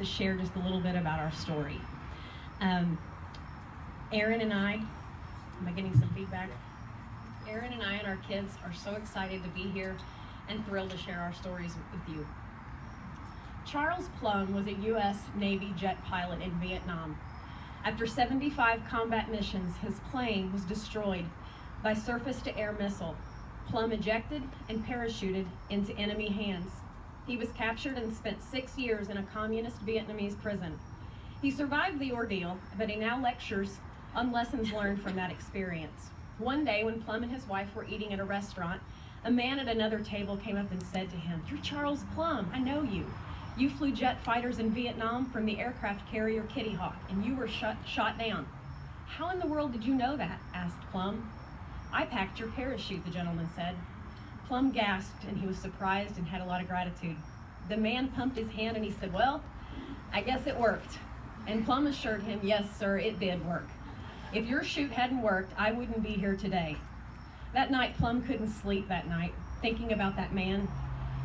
to share just a little bit about our story. Aaron and I, am I getting some feedback? Aaron and I and our kids are so excited to be here and thrilled to share our stories with you. Charles Plumb was a U.S. Navy jet pilot in Vietnam. After 75 combat missions, his plane was destroyed by surface-to-air missile. Plumb ejected and parachuted into enemy hands. He was captured and spent 6 years in a communist Vietnamese prison. He survived the ordeal, but he now lectures on lessons learned from that experience. One day, when Plumb and his wife were eating at a restaurant, a man at another table came up and said to him, "You're Charles Plumb, I know you. You flew jet fighters in Vietnam from the aircraft carrier Kitty Hawk, and you were shot down." "How in the world did you know that?" asked Plumb. "I packed your parachute," the gentleman said. Plumb gasped, and he was surprised and had a lot of gratitude. The man pumped his hand and he said, "Well, I guess it worked." And Plumb assured him, "Yes, sir, it did work. If your chute hadn't worked, I wouldn't be here today." That night, Plumb couldn't sleep that night, thinking about that man.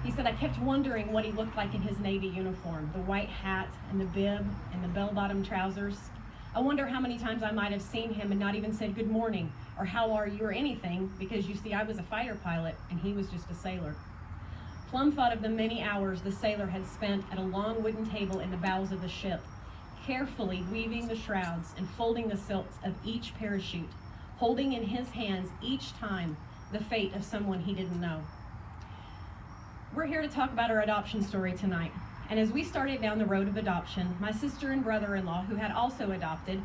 He said, "I kept wondering what he looked like in his Navy uniform, the white hat and the bib and the bell-bottom trousers. I wonder how many times I might have seen him and not even said good morning or how are you or anything, because you see, I was a fighter pilot and he was just a sailor." Plumb thought of the many hours the sailor had spent at a long wooden table in the bows of the ship, carefully weaving the shrouds and folding the silks of each parachute, holding in his hands each time the fate of someone he didn't know. We're here to talk about our adoption story tonight. And as we started down the road of adoption, my sister and brother-in-law, who had also adopted,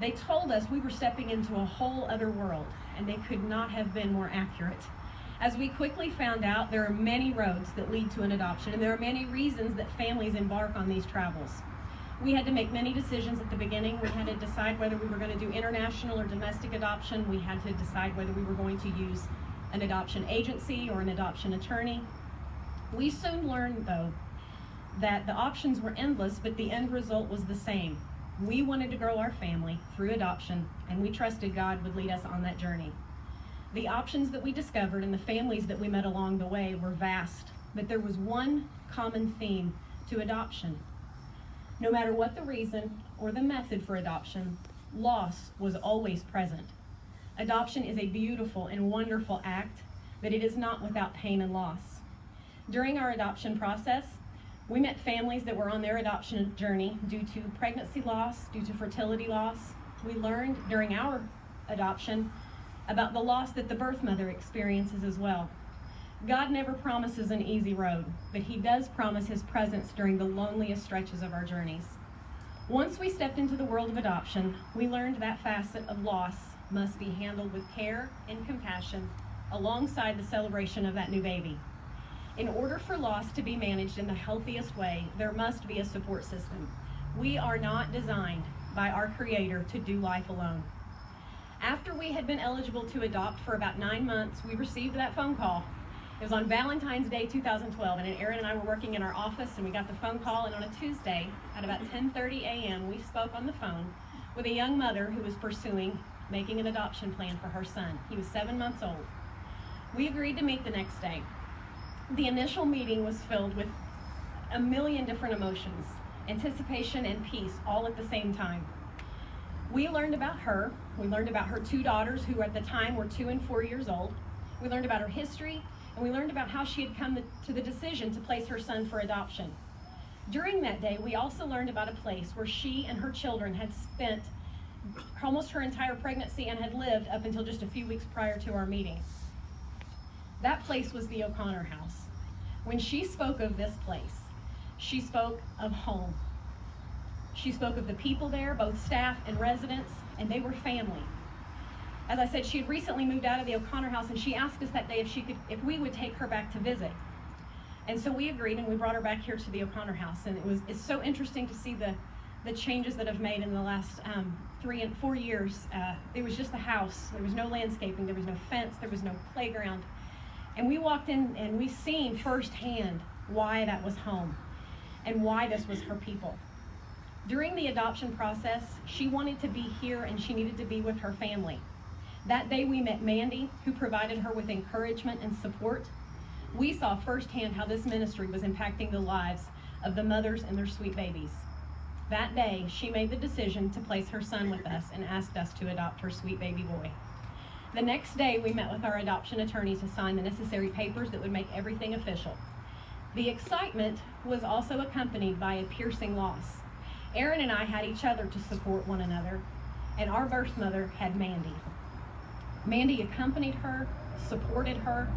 they told us we were stepping into a whole other world, and they could not have been more accurate. As we quickly found out, there are many roads that lead to an adoption, and there are many reasons that families embark on these travels. We had to make many decisions at the beginning. We had to decide whether we were going to do international or domestic adoption. We had to decide whether we were going to use an adoption agency or an adoption attorney. We soon learned, though, that the options were endless, but the end result was the same. We wanted to grow our family through adoption, and we trusted God would lead us on that journey. The options that we discovered and the families that we met along the way were vast, but there was one common theme to adoption. No matter what the reason or the method for adoption, loss was always present. Adoption is a beautiful and wonderful act, but it is not without pain and loss. During our adoption process, we met families that were on their adoption journey due to pregnancy loss, due to fertility loss. We learned during our adoption about the loss that the birth mother experiences as well. God never promises an easy road, but He does promise His presence during the loneliest stretches of our journeys. Once we stepped into the world of adoption, we learned that facet of loss must be handled with care and compassion alongside the celebration of that new baby. In order for loss to be managed in the healthiest way, there must be a support system. We are not designed by our Creator to do life alone. After we had been eligible to adopt for about 9 months, we received that phone call. It was on Valentine's Day 2012, and Aaron and I were working in our office, and we got the phone call, and on a Tuesday at about 10:30 a.m., we spoke on the phone with a young mother who was pursuing making an adoption plan for her son. He was 7 months old. We agreed to meet the next day. The initial meeting was filled with a million different emotions, anticipation and peace, all at the same time. We learned about her. We learned about her 2 daughters, who at the time were 2 and 4 years old. We learned about her history, and we learned about how she had come to the decision to place her son for adoption. During that day, we also learned about a place where she and her children had spent almost her entire pregnancy and had lived up until just a few weeks prior to our meeting. That place was the O'Connor House. When she spoke of this place, she spoke of home. She spoke of the people there, both staff and residents, and they were family. As I said, she had recently moved out of the O'Connor House, and she asked us that day if we would take her back to visit. And so we agreed, and we brought her back here to the O'Connor House. And it's so interesting to see the changes that have made in the last 3 and 4 years. It was just the house. There was no landscaping. There was no fence. There was no playground. And we walked in, and we seen firsthand why that was home and why this was her people. During the adoption process, she wanted to be here, and she needed to be with her family. That day we met Mandy, who provided her with encouragement and support. We saw firsthand how this ministry was impacting the lives of the mothers and their sweet babies. That day, she made the decision to place her son with us and asked us to adopt her sweet baby boy. The next day, we met with our adoption attorney to sign the necessary papers that would make everything official. The excitement was also accompanied by a piercing loss. Erin and I had each other to support one another, and our birth mother had Mandy. Mandy accompanied her, supported her,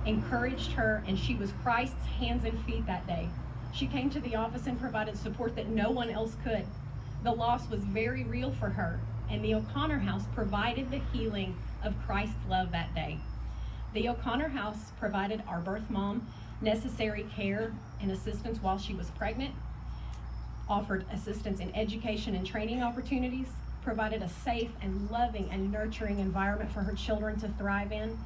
encouraged her, and she was Christ's hands and feet that day. She came to the office and provided support that no one else could. The loss was very real for her, and the O'Connor House provided the healing of Christ's love that day. The O'Connor House provided our birth mom necessary care and assistance while she was pregnant, offered assistance in education and training opportunities, provided a safe and loving and nurturing environment for her children to thrive in,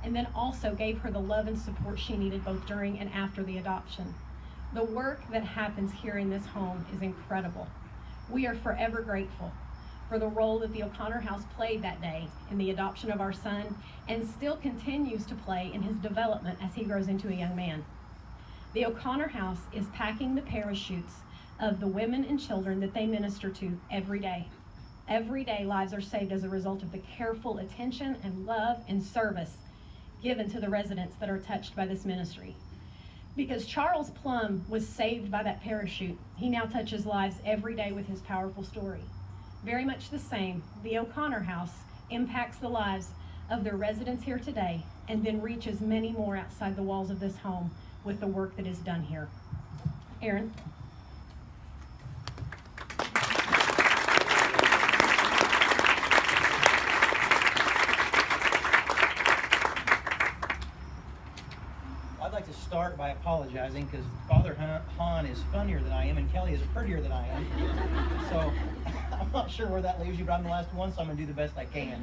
and then also gave her the love and support she needed both during and after the adoption. The work that happens here in this home is incredible. We are forever grateful for the role that the O'Connor House played that day in the adoption of our son and still continues to play in his development as he grows into a young man. The O'Connor House is packing the parachutes of the women and children that they minister to every day. Every day, lives are saved as a result of the careful attention and love and service given to the residents that are touched by this ministry. Because Charles Plum was saved by that parachute, he now touches lives every day with his powerful story. Very much the same, the O'Connor House impacts the lives of their residents here today and then reaches many more outside the walls of this home with the work that is done here. Erin. Start by apologizing because Father Han is funnier than I am and Kelly is prettier than I am. So I'm not sure where that leaves you, but I'm the last one, so I'm going to do the best I can.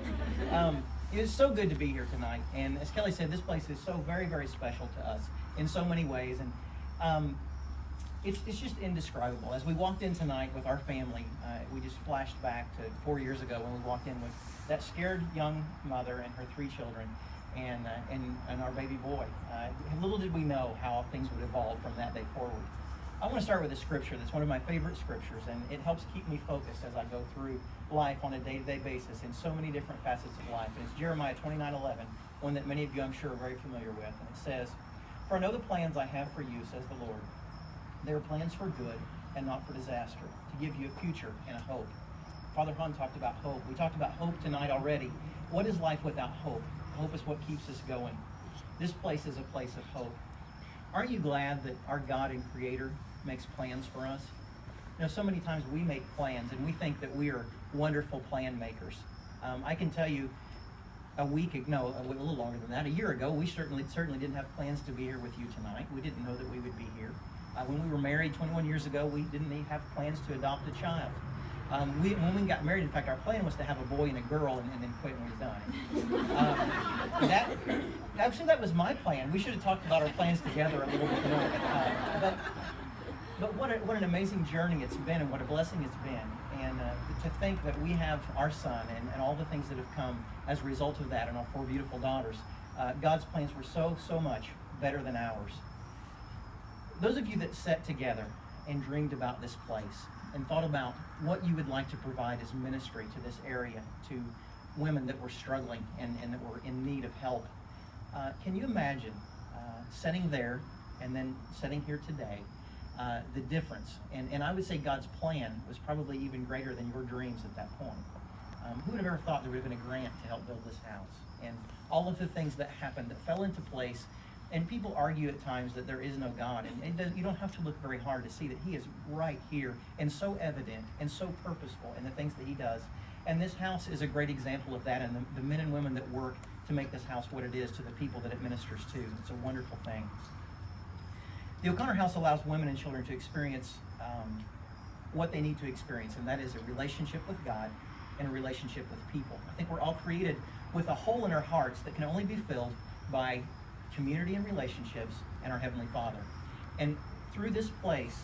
It is so good to be here tonight. And as Kelly said, this place is so very, very special to us in so many ways. And it's just indescribable. As we walked in tonight with our family, we just flashed back to 4 years ago when we walked in with that scared young mother and her 3 children. And our baby boy. Little did we know how things would evolve from that day forward. I want to start with a scripture that's one of my favorite scriptures, and it helps keep me focused as I go through life on a day-to-day basis in so many different facets of life. And it's Jeremiah 29:11, one that many of you I'm sure are very familiar with. And it says, "For I know the plans I have for you, says the Lord. They are plans for good and not for disaster, to give you a future and a hope." Father Han talked about hope. We talked about hope tonight already. What is life without hope? Hope is what keeps us going. This place is a place of hope. Aren't you glad that our God and Creator makes plans for us? You know, so many times we make plans and we think that we are wonderful plan makers. I can tell you a little longer than that, a year ago, we certainly didn't have plans to be here with you tonight. We didn't know that we would be here. When we were married 21 years ago, we didn't have plans to adopt a child. When we got married, in fact, our plan was to have a boy and a girl and then quit when we were done. That was my plan. We should have talked about our plans together a little bit more. But what an amazing journey it's been and what a blessing it's been. And to think that we have our son and all the things that have come as a result of that and our 4 beautiful daughters. God's plans were so much better than ours. Those of you that sat together and dreamed about this place and thought about what you would like to provide as ministry to this area, to women that were struggling and that were in need of help. Can you imagine sitting there and then sitting here today, the difference? And I would say God's plan was probably even greater than your dreams at that point. Who would have ever thought there would have been a grant to help build this house? And all of the things that happened that fell into place. And people argue at times that there is no God, and you don't have to look very hard to see that He is right here and so evident and so purposeful in the things that He does. And this house is a great example of that, and the men and women that work to make this house what it is to the people that it ministers to. It's a wonderful thing. The O'Connor House allows women and children to experience what they need to experience, and that is a relationship with God and a relationship with people. I think we're all created with a hole in our hearts that can only be filled by community and relationships and our Heavenly Father. And through this place,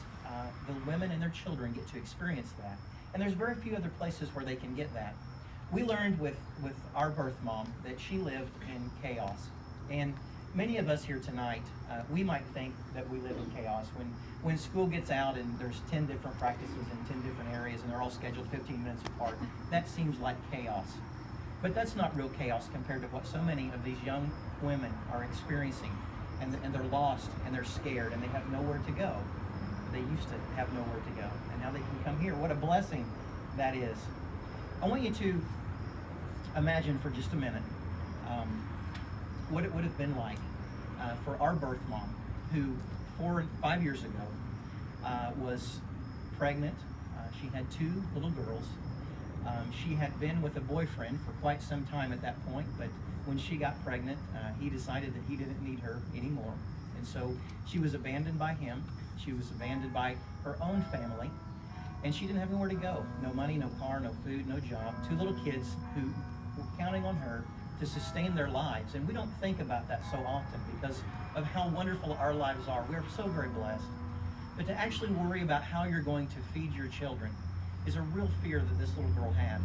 the women and their children get to experience that. And there's very few other places where they can get that. We learned with our birth mom that she lived in chaos. And many of us here tonight, we might think that we live in chaos. When school gets out and there's 10 different practices in 10 different areas and they're all scheduled 15 minutes apart, that seems like chaos. But that's not real chaos compared to what so many of these young women are experiencing. And they're lost and they're scared and they have nowhere to go. They used to have nowhere to go, and now they can come here. What a blessing that is. I want you to imagine for just a minute what it would have been like for our birth mom, who 5 years ago was pregnant. She had 2 little girls. She had been with a boyfriend for quite some time at that point, but when she got pregnant, he decided that he didn't need her anymore. And so she was abandoned by him. She was abandoned by her own family. And she didn't have anywhere to go. No money, no car, no food, no job. 2 little kids who were counting on her to sustain their lives. And we don't think about that so often because of how wonderful our lives are. We are so very blessed. But to actually worry about how you're going to feed your children is a real fear that this little girl had.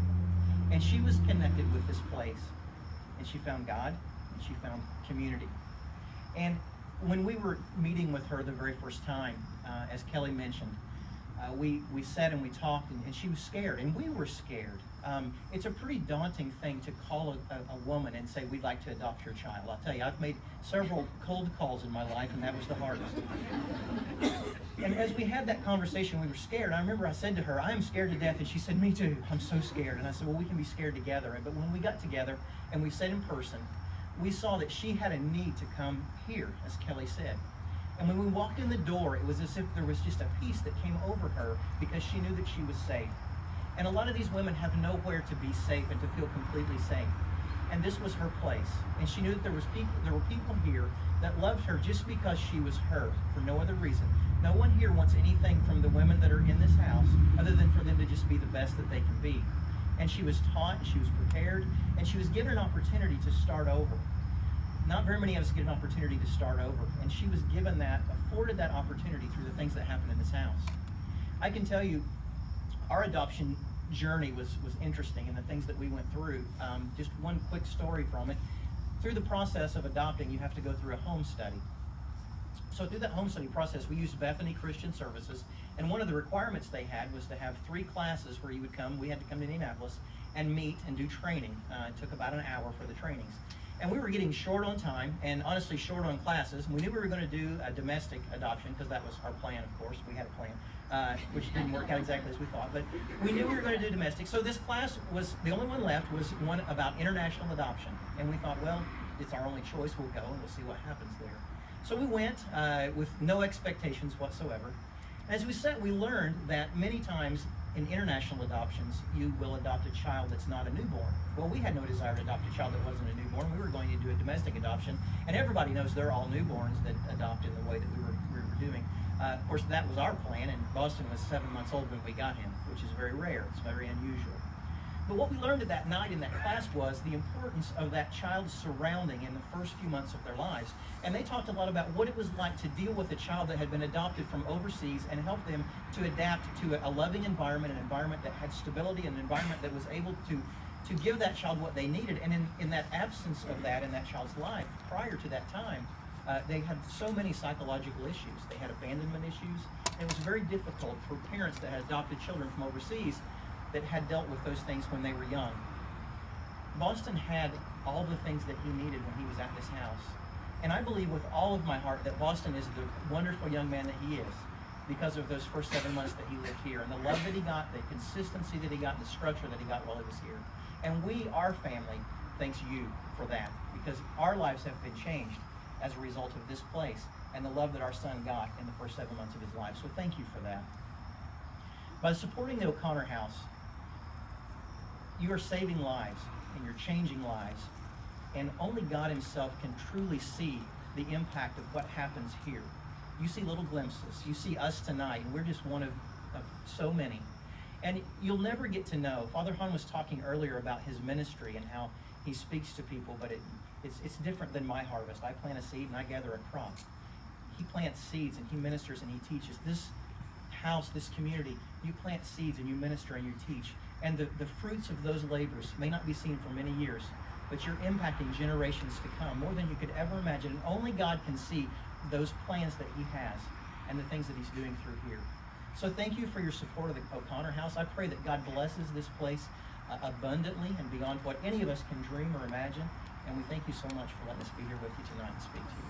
And she was connected with this place. And she found God, and she found community. And when we were meeting with her the very first time, as Kelly mentioned, we sat and we talked, and she was scared, and we were scared. It's a pretty daunting thing to call a woman and say, we'd like to adopt your child. I'll tell you, I've made several cold calls in my life, and that was the hardest. And as we had that conversation, we were scared. I remember I said to her, I am scared to death, and she said, me too, I'm so scared. And I said, well, we can be scared together. But when we got together and we sat in person, we saw that she had a need to come here, as Kelly said. And when we walked in the door, it was as if there was just a peace that came over her because she knew that she was safe. And a lot of these women have nowhere to be safe and to feel completely safe. And this was her place. And she knew that there were people here that loved her just because she was her, for no other reason. No one here wants anything from the women that are in this house other than for them to just be the best that they can be. And she was taught, and she was prepared, and she was given an opportunity to start over. Not very many of us get an opportunity to start over, and she was given that, afforded that opportunity through the things that happened in this house. I can tell you, our adoption journey was interesting, and the things that we went through. Just one quick story from it. Through the process of adopting, you have to go through a home study. So through that home study process, we used Bethany Christian Services, and one of the requirements they had was to have 3 classes where you would come. We had to come to Indianapolis and meet and do training. It took about an hour for the trainings. And we were getting short on time and honestly short on classes. And we knew we were going to do a domestic adoption because that was our plan, of course. We had a plan, which didn't work out exactly as we thought. But we knew we were going to do domestic. So this class was, the only one left was one about international adoption. And we thought, well, it's our only choice. We'll go and we'll see what happens there. So we went with no expectations whatsoever. As we sat, we learned that many times in international adoptions, you will adopt a child that's not a newborn. Well, we had no desire to adopt a child that wasn't a newborn. We were going to do a domestic adoption, and everybody knows they're all newborns that adopt in the way that we were doing. Of course, that was our plan, and Boston was 7 months old when we got him, which is very rare. It's very unusual. But what we learned that night in that class was the importance of that child's surrounding in the first few months of their lives. And they talked a lot about what it was like to deal with a child that had been adopted from overseas and help them to adapt to a loving environment, an environment that had stability, an environment that was able to give that child what they needed. And in that absence of that in that child's life, prior to that time, they had so many psychological issues. They had abandonment issues. And it was very difficult for parents that had adopted children from overseas that had dealt with those things when they were young. Boston had all the things that he needed when he was at this house. And I believe with all of my heart that Boston is the wonderful young man that he is because of those first 7 months that he lived here and the love that he got, the consistency that he got, and the structure that he got while he was here. And we, our family, thanks you for that because our lives have been changed as a result of this place and the love that our son got in the first 7 months of his life. So thank you for that. By supporting the O'Connor House, you are saving lives and you're changing lives. And only God himself can truly see the impact of what happens here. You see little glimpses. You see us tonight, and we're just one of so many. And you'll never get to know. Father Hahn was talking earlier about his ministry and how he speaks to people, but it's different than my harvest. I plant a seed and I gather a crop. He plants seeds and he ministers and he teaches. This house, this community, you plant seeds and you minister and you teach. And the fruits of those labors may not be seen for many years, but you're impacting generations to come more than you could ever imagine. And only God can see those plans that he has and the things that he's doing through here. So thank you for your support of the O'Connor House. I pray that God blesses this place abundantly and beyond what any of us can dream or imagine. And we thank you so much for letting us be here with you tonight and speak to you.